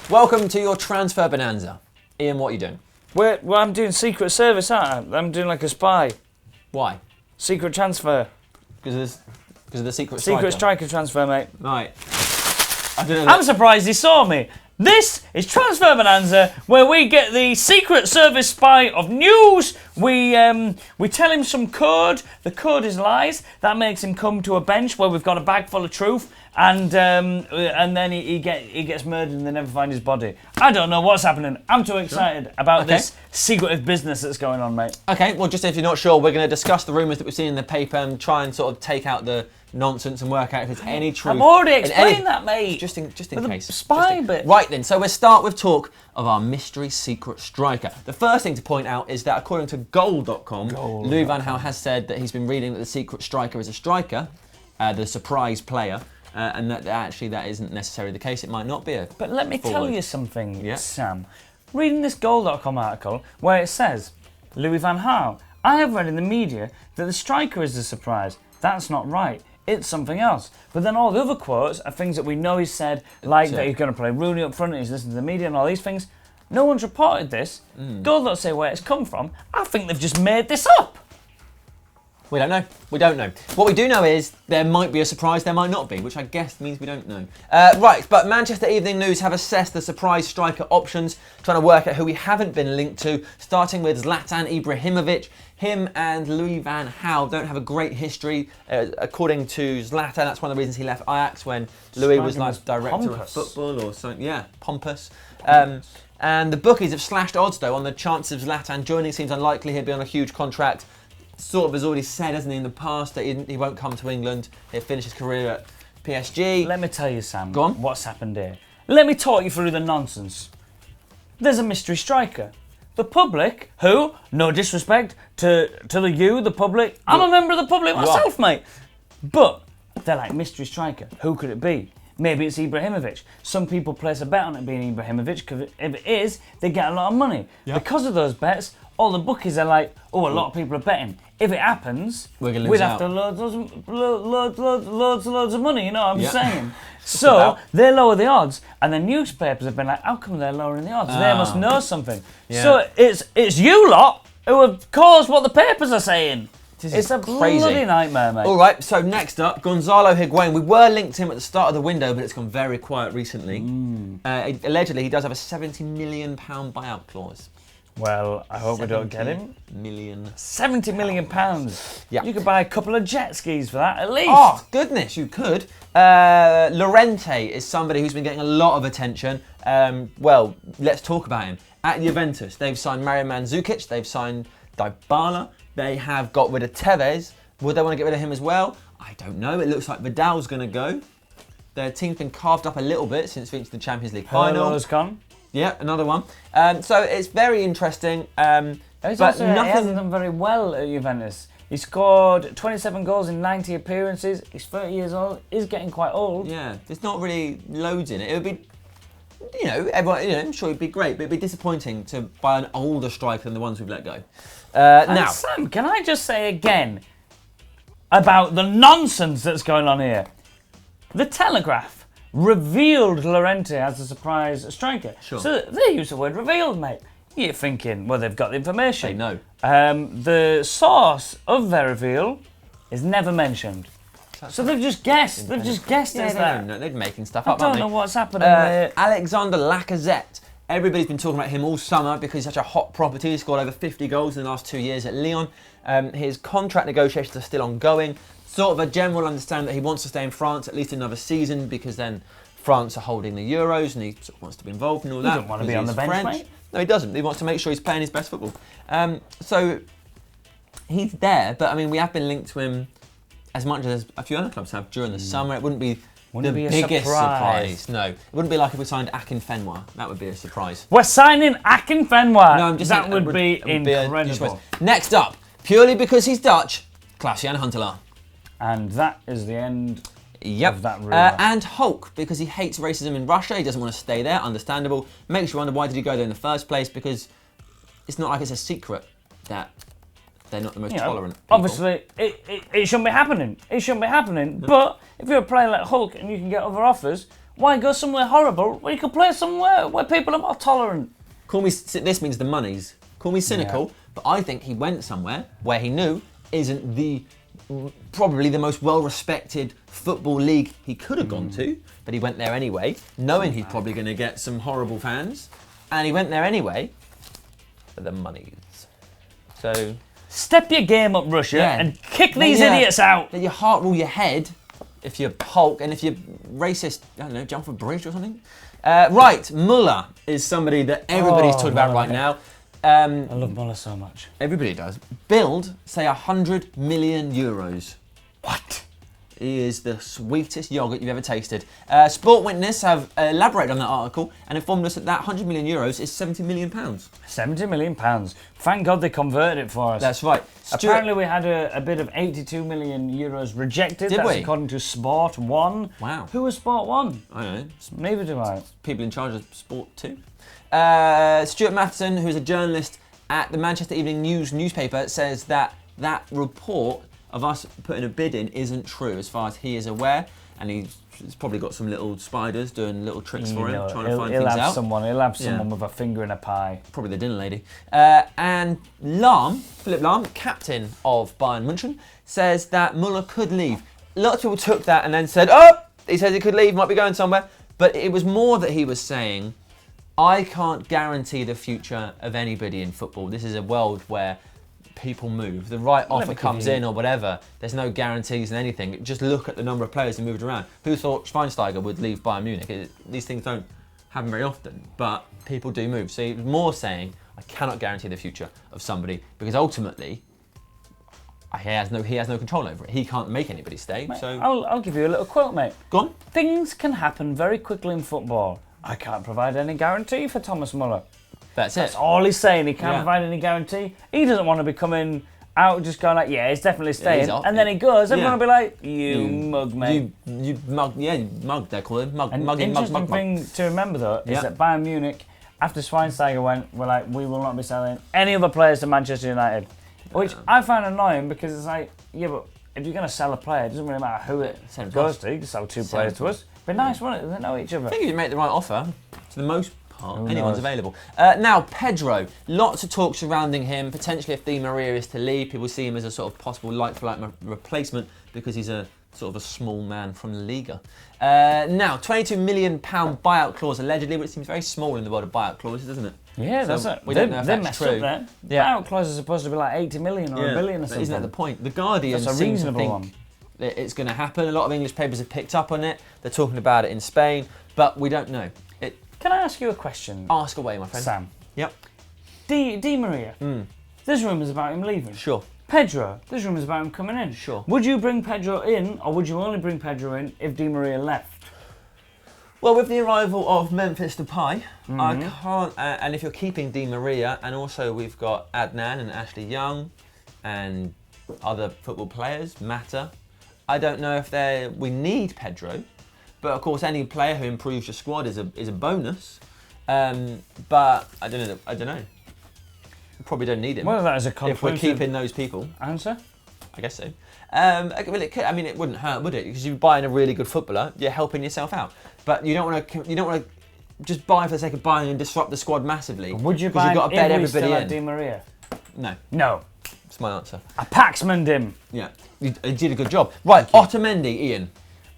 Welcome to your Transfer Bonanza. Ian, what are you doing? Well, I'm doing Secret Service, aren't I? I'm doing like a spy. Why? Secret transfer. Because of the secret striker. Secret striker transfer, mate. Right. I don't know. I'm surprised he saw me. This is Transfer Bonanza, where we get the Secret Service spy of news. We tell him some code. The code is lies. That makes him come to a bench where we've got a bag full of truth, and then he gets murdered and they never find his body. I don't know what's happening. I'm too excited about this secretive business that's going on, mate. Okay, well, just if you're not sure, we're going to discuss the rumours that we've seen in the paper and try and sort of take out the nonsense and work out if there's any truth. I've already explained that, mate. Just in case. Spy bit. Right then, so we'll start with talk of our mystery secret striker. The first thing to point out is that according to Goal.com, Louis van Gaal has said that he's been reading that the secret striker is a striker, the surprise player, and that actually that isn't necessarily the case. It might not be a But let me forward. tell you something, Sam. Reading this Goal.com article where it says, Louis van Gaal, I have read in the media that the striker is the surprise. That's not right. It's something else. But then all the other quotes are things that we know he's said, like that he's going to play Rooney up front and he's listening to the media and all these things. No one's reported this. Goal don't say where it's come from. I think they've just made this up. We don't know. We don't know. What we do know is there might be a surprise, there might not be, which I guess means we don't know. Right, but Manchester Evening News have assessed the surprise striker options, trying to work out who we haven't been linked to, starting with Zlatan Ibrahimovic. Him and Louis van Gaal don't have a great history. According to Zlatan, that's one of the reasons he left Ajax when Louis was like director of football or something. Yeah, pompous. And the bookies have slashed odds though on the chance of Zlatan joining. Seems unlikely. He'd be on a huge contract. Sort of has already said, hasn't he, in the past that he won't come to England. He'll finish his career at PSG. Let me tell you, Sam, Go on. what's happened here. Let me talk you through the nonsense. There's a mystery striker. The public, who, no disrespect to the public, I'm a member of the public myself, mate. But they're like, mystery striker, who could it be? Maybe it's Ibrahimovic. Some people place a bet on it being Ibrahimovic, because if it is, they get a lot of money. Yep. Because of those bets, all the bookies are like, oh, a lot of people are betting. If it happens, we'd have to loads of money, you know what I'm saying? So they lower the odds, and the newspapers have been like, how come they're lowering the odds? They must know something. Yeah. So it's you lot who have caused what the papers are saying. It's a crazy bloody nightmare, mate. All right, so next up, Gonzalo Higuain. We were linked to him at the start of the window, but it's gone very quiet recently. Allegedly, he does have a £70 million buyout clause. Well, I hope we don't get him. £70 million. Yeah. You could buy a couple of jet skis for that, at least. Oh, goodness, you could. Llorente is somebody who's been getting a lot of attention. Well, let's talk about him. At Juventus, they've signed Mario Mandzukic, they've signed Dybala, they have got rid of Tevez. Would they want to get rid of him as well? I don't know. It looks like Vidal's going to go. Their team's been carved up a little bit since reaching the Champions League final. Has gone. Yeah, another one. So it's very interesting. But he hasn't done very well at Juventus. He scored 27 goals in 90 appearances. He's 30 years old. He's getting quite old. Yeah, there's not really loads in it. It would be, everyone, I'm sure it'd be great, but it'd be disappointing to buy an older striker than the ones we've let go. Now, Sam, can I just say again about the nonsense that's going on here? The Telegraph revealed Llorente as a surprise striker. Sure. So they use the word revealed, mate. You're thinking, well, they've got the information. They know. The source of their reveal is never mentioned. So they've just guessed. They've just guessed as that. They're making stuff up, I don't know what's happening there. Alexander Lacazette. Everybody's been talking about him all summer because he's such a hot property. He's scored over 50 goals in the last 2 years at Lyon. His contract negotiations are still ongoing. Sort of a general understanding that he wants to stay in France at least another season because then France are holding the Euros and he sort of wants to be involved in all that. He doesn't want to be on the bench, mate. No, he doesn't. He wants to make sure he's playing his best football. So he's there, but I mean, we have been linked to him as much as a few other clubs have during the summer. It wouldn't be the biggest surprise. No, it wouldn't be like if we signed Akinfenwa. That would be a surprise. We're signing Akinfenwa. No, I'm just that saying, would be incredible. Next up, purely because he's Dutch, Klaas-Jan Huntelaar. And that is the end of that rumour. And Hulk, because he hates racism in Russia. He doesn't want to stay there. Understandable. Makes you wonder, why did he go there in the first place? Because it's not like it's a secret that they're not the most tolerant people. Obviously, it shouldn't be happening. It shouldn't be happening. No. But if you're a player like Hulk and you can get other offers, Why go somewhere horrible where you could play somewhere where people are more tolerant? This means the monies. Call me cynical, but I think he went somewhere where he knew isn't probably the most well-respected football league he could have gone to, but he went there anyway, knowing he's probably going to get some horrible fans, and he went there anyway for the monies. So step your game up, Russia, and kick these idiots out. Let your heart rule your head if you're Hulk, and if you're racist, I don't know, jump off a bridge or something. Right, Muller is somebody that everybody's talking about right now. I love Muller so much. Everybody does. Billed say 100 million euros. What? He is the sweetest yogurt you've ever tasted. Sport Witness have elaborated on that article and informed us that 100 million euros is 70 million pounds. 70 million pounds. Thank God they converted it for us. That's right. Apparently we had a bid of 82 million euros rejected. Did That's we? according to Sport 1. Wow. Who was Sport 1? I don't know. Neither do I. People in charge of Sport 2. Stuart Matheson, who's a journalist at the Manchester Evening News newspaper, says that report of us putting a bid in isn't true as far as he is aware, and he's probably got some little spiders doing little tricks for him, trying to find things out. He'll have someone with a finger in a pie. Probably the dinner lady. And Philipp Lahm, captain of Bayern München, says that Muller could leave. Lots of people took that and then said, oh, he says he could leave, might be going somewhere. But it was more that he was saying, I can't guarantee the future of anybody in football. This is a world where people move. The right offer comes in or whatever. There's no guarantees in anything. Just look at the number of players who moved around. Who thought Schweinsteiger would leave Bayern Munich? These things don't happen very often, but people do move. So he's more saying, I cannot guarantee the future of somebody because ultimately he has no control over it. He can't make anybody stay. Mate, so I'll give you a little quote, mate. Go on. Things can happen very quickly in football. I can't provide any guarantee for Thomas Muller. That's all he's saying. He can't provide any guarantee. He doesn't want to be coming out just going like, yeah, he's definitely staying. And then he goes, everyone will be like, you mug, mate. You mug, mug, they're called. Mug, An mug, interesting thing to remember, though, is that Bayern Munich, after Schweinsteiger went, were like, we will not be selling any other players to Manchester United. Which I find annoying because it's like, yeah, but if you're going to sell a player, it doesn't really matter who it goes to. You can sell two players to us. It'd be nice, wouldn't it? They know each other. I think if you make the right offer, to the most part, anyone's available. Now, Pedro, lots of talk surrounding him. Potentially, if Di Maria is to leave, people see him as a sort of possible like-for-like replacement because he's a sort of a small man from La Liga. Now, £22 million buyout clause allegedly, which seems very small in the world of buyout clauses, doesn't it? Yeah, so that's it. We don't know if that's true. Up there. Buyout clause is supposed to be like 80 million or a billion or something. Isn't that the point? The Guardian that's a reasonable one. That it's going to happen. A lot of English papers have picked up on it. They're talking about it in Spain, but we don't know. Can I ask you a question? Ask away, my friend. Sam. Yep. Di Maria. There's rumours about him leaving. Sure. Pedro. There's rumours about him coming in. Sure. Would you bring Pedro in, or would you only bring Pedro in if Di Maria left? Well, with the arrival of Memphis Depay, I can't. And if you're keeping Di Maria, and also we've got Adnan and Ashley Young, and other football players, Mata. I don't know if we need Pedro, but of course any player who improves your squad is a bonus. But I don't know. We probably don't need him. Well, that is a conclusive if we're keeping those people. Answer? I guess so. Well, it could. I mean, it wouldn't hurt, would it? Because you're buying a really good footballer, you're helping yourself out. But you don't want to just buy for the sake of buying and disrupt the squad massively. Would you buy him if we still had Di Maria? No. No. That's my answer. I Paxman'd him. Yeah, you did a good job. Right, Otamendi, Ian.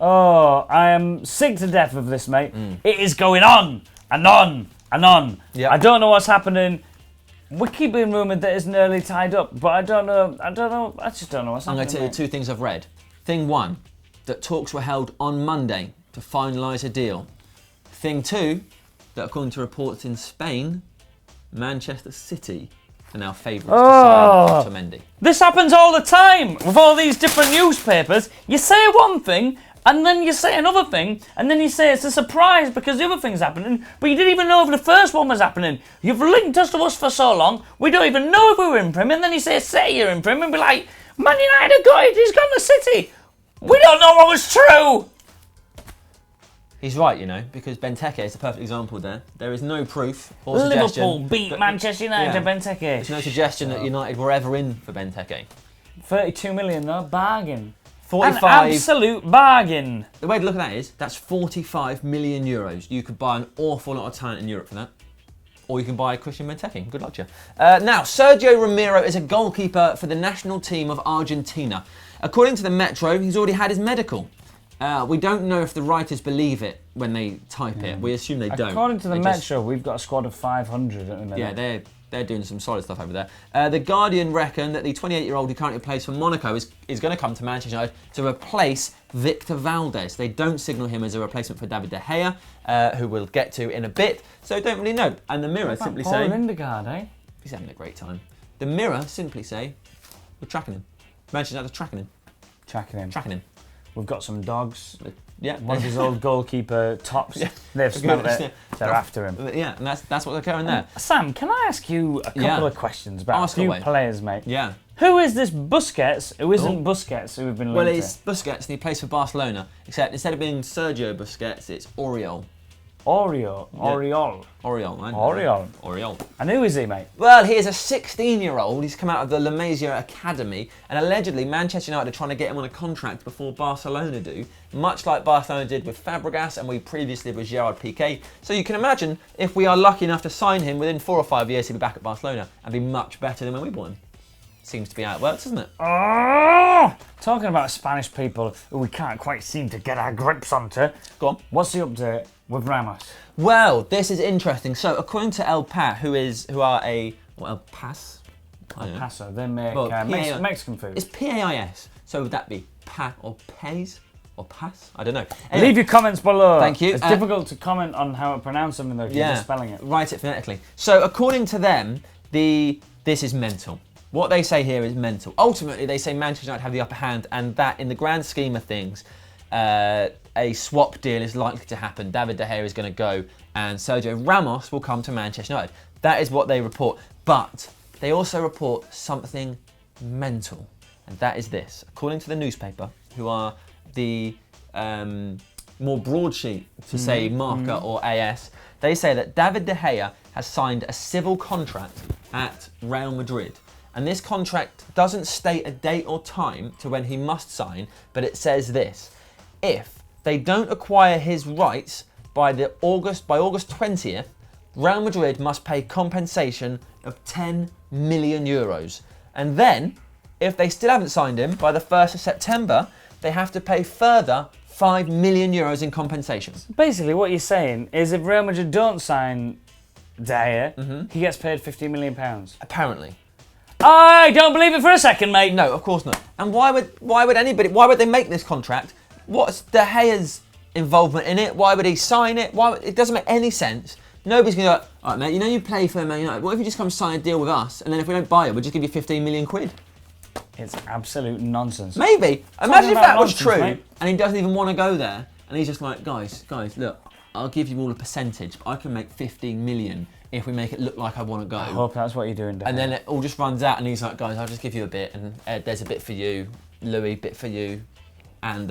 Oh, I am sick to death of this, mate. It is going on and on and on. Yep. I don't know what's happening. We keep being rumoured that it's nearly tied up, but I don't know. I just don't know what's happening. I'm going to tell you two things I've read. Thing one, that talks were held on Monday to finalise a deal. Thing two, that according to reports in Spain, Manchester City are now favourites to sign Otamendi. This happens all the time with all these different newspapers. You say one thing, and then you say another thing, and then you say it's a surprise because the other thing's happening, but you didn't even know if the first one was happening. You've linked us to us for so long, we don't even know if we were in Premier, and then you say you're in Premier, and be like, Man United have got it, he's gone to City. We don't know what was true. He's right, you know, because Benteke is the perfect example there. There is no proof or suggestion. Liverpool beat Manchester United to Benteke. There's no suggestion that United were ever in for Benteke. 32 million though, bargain. 45. An absolute bargain. The way to look at that is, that's 45 million euros. You could buy an awful lot of talent in Europe for that. Or you can buy Christian Benteke. Good luck to you. Now, Sergio Romero is a goalkeeper for the national team of Argentina. According to the Metro, he's already had his medical. We don't know if the writers believe it when they type it. We assume they don't. According to the Metro, we've got a squad of 500 at the minute. Yeah, they're doing some solid stuff over there. The Guardian reckon that the 28-year-old who currently plays for Monaco is going to come to Manchester United to replace Victor Valdez. They don't signal him as a replacement for David De Gea, who we'll get to in a bit, so don't really know. And the Mirror simply say... Lindegaard, eh? He's having a great time. The Mirror simply say, we're tracking him. Manchester United tracking him. Tracking him. We've got some dogs. Yeah. One of his old goalkeeper tops. Yeah. They've smelled it. They're after him. Yeah, and that's what's occurring there. Sam, can I ask you a couple of questions about a few players, mate? Yeah. Who is this Busquets who isn't Busquets who we've been linked Well, it's Busquets and he plays for Barcelona, except instead of being Sergio Busquets, it's Oriol. Oriol. And who is he, mate? Well, he is a 16-year-old. He's come out of the La Masia Academy, and allegedly Manchester United are trying to get him on a contract before Barcelona do, much like Barcelona did with Fabregas and we previously with Gerard Piqué. So you can imagine if we are lucky enough to sign him, within 4 or 5 years he'll be back at Barcelona and be much better than when we bought him. Seems to be how it works, doesn't it? Oh! Talking about Spanish people who we can't quite seem to get our grips onto. Go on. What's the update with Ramos? Well, this is interesting. So, according to El Pas? El Paso. They make Mexican food. It's PAIS. So would that be Pa or Pays or Pas? I don't know. Anyway, leave your comments below. Thank you. It's difficult to comment on how to pronounce something though, if you're just spelling it. Write it phonetically. So, according to them, this is mental. What they say here is mental. Ultimately, they say Manchester United have the upper hand, and that, in the grand scheme of things, a swap deal is likely to happen. David De Gea is going to go, and Sergio Ramos will come to Manchester United. That is what they report. But they also report something mental, and that is this. According to the newspaper, who are the more broadsheet to say Marca or AS, they say that David De Gea has signed a civil contract at Real Madrid. And this contract doesn't state a date or time to when he must sign, but it says this: if they don't acquire his rights by August 20th, Real Madrid must pay compensation of 10 million euros. And then, if they still haven't signed him by the 1st of September, they have to pay further 5 million euros in compensation. Basically, what you're saying is if Real Madrid don't sign De Gea, he gets paid £50 million. Apparently. I don't believe it for a second, mate. No, of course not. And why would they make this contract? What's De Gea's involvement in it? Why would he sign it? It doesn't make any sense. Nobody's going to go, all right, mate, you know you play for Man United. What if you just come sign a deal with us, and then if we don't buy it, we'll just give you 15 million quid? It's absolute nonsense. Maybe. Imagine if that was true, mate. And he doesn't even want to go there, and he's just like, guys, look, I'll give you all a percentage, but I can make 15 million if we make it look like I want to go. I hope that's what you're doing, Dan. And then it all just runs out, and he's like, guys, I'll just give you a bit, and Ed, there's a bit for you, Louis, bit for you, and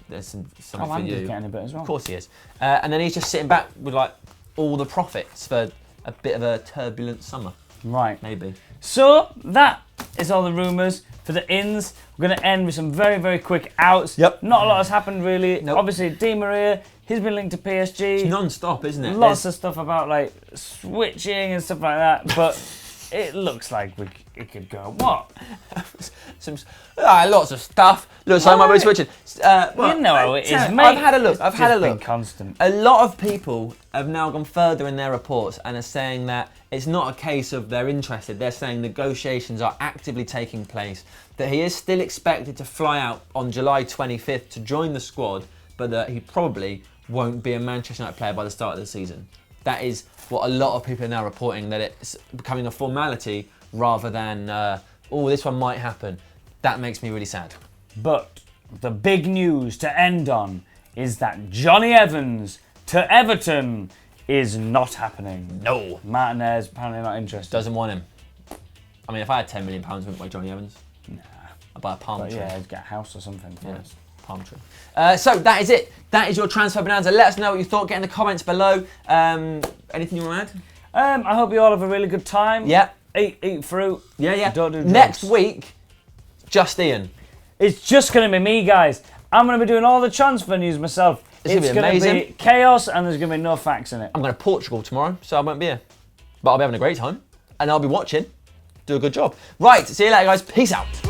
there's something for you. Andy's getting a bit as well. Of course he is. And then he's just sitting back with like all the profits for a bit of a turbulent summer. Right. Maybe. So that is all the rumours for the ins. We're going to end with some very, very quick outs. Yep. Not a lot has happened really. Nope. Obviously, Di Maria, he's been linked to PSG. It's non-stop, isn't it? Lots of stuff about like switching and stuff like that, but it looks like it could go. What? Lots of stuff. Looks like I might be switching. You know how it is, mate. I've had a look. I've had a look. Been constant. A lot of people have now gone further in their reports and are saying that it's not a case of they're interested. They're saying negotiations are actively taking place, that he is still expected to fly out on July 25th to join the squad, but that he probably won't be a Manchester United player by the start of the season. That is what a lot of people are now reporting, that it's becoming a formality rather than, this one might happen. That makes me really sad. But the big news to end on is that Johnny Evans to Everton is not happening. No. Martinez apparently not interested. Doesn't want him. I mean, if I had £10 million, I wouldn't buy Johnny Evans. Nah. I'd buy a palm tree. Yeah, I'd get a house or something first. Palm tree. So that is it. That is your transfer bonanza. Let us know what you thought. Get in the comments below. Anything you want to add? I hope you all have a really good time. Yeah. Eat fruit. Yeah. Don't do drugs. Next week, just Ian. It's just going to be me, guys. I'm going to be doing all the transfer news myself. It's going to be amazing. Be chaos, and there's going to be no facts in it. I'm going to Portugal tomorrow, so I won't be here. But I'll be having a great time, and I'll be watching. Do a good job. Right, see you later, guys. Peace out.